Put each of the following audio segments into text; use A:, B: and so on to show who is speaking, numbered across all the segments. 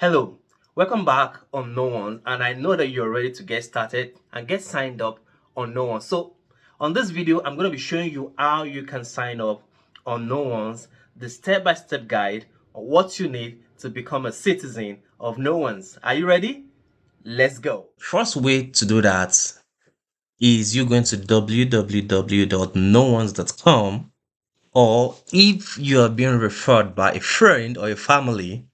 A: Hello, welcome back on NoOnes, and I know that you're ready to get started and get signed up on NoOnes. So on this video, I'm going to be showing you how you can sign up on NoOnes, the step-by-step guide on what you need to become a citizen of NoOnes. Are you ready? Let's go.
B: First way to do that is you going to www.noones.com, or if you are being referred by a friend or a family,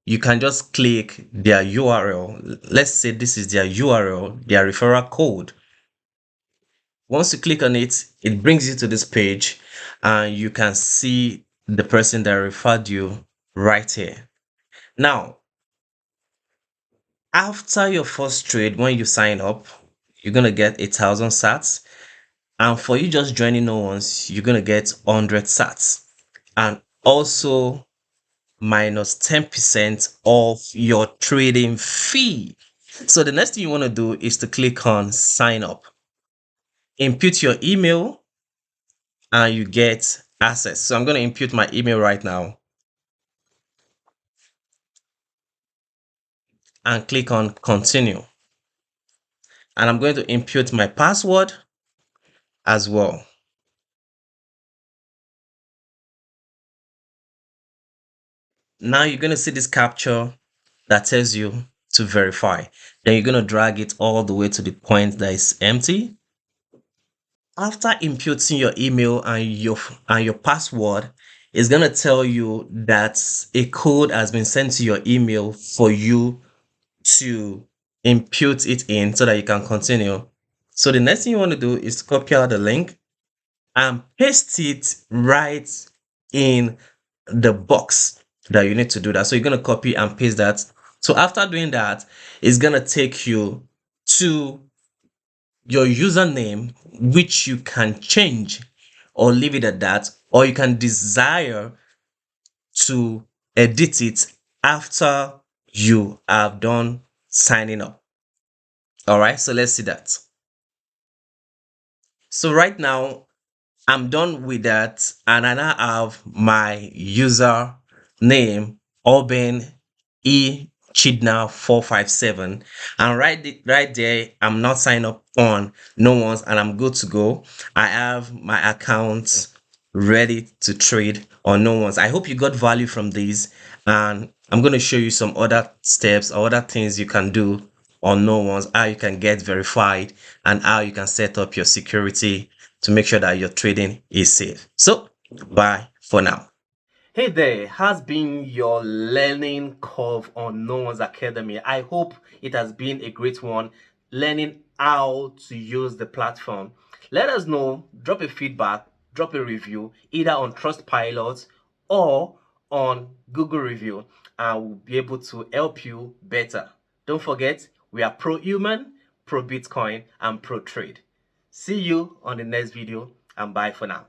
B: you can just click their URL. Let's say this is their URL, their referral code. Once you click on it, it brings you to this page and you can see the person that referred you right here. Now, after your first trade, when you sign up, you're going to get 1,000 sats. And for you just joining NoOnes, you're going to get 100 sats. And also minus 10% of your trading fee. So the next thing you want to do is to click on sign up. Input your email and you get access. So I'm going to input my email right now and click on continue. And I'm going to input my password as well. Now you're going to see this captcha that tells you to verify. Then you're going to drag it all the way to the point that is empty. After inputting your email and your password, it's going to tell you that a code has been sent to your email for you to input it in so that you can continue. So the next thing you want to do is copy out the link and paste it right in the box that you need to do that. So you're going to copy and paste that. So after doing that, it's going to take you to your username, which you can change or leave it at that, or you can desire to edit it after you have done signing up. All right, so let's see that. So right now, I'm done with that, and I now have my user name, Oben E Chidna 457, and right there, I'm not signed up on NoOnes, and I'm good to go. I have my account ready to trade on NoOnes. I hope you got value from these, and I'm going to show you some other steps or other things you can do on NoOnes, how you can get verified, and how you can set up your security to make sure that your trading is safe. So, bye for now.
A: Hey there, has been your learning curve on NoOnes Academy. I hope it has been a great one, learning how to use the platform. Let us know, drop a feedback, drop a review, either on Trustpilot or on Google Review, and we'll be able to help you better. Don't forget, we are pro-human, pro-Bitcoin, and pro-trade. See you on the next video, and bye for now.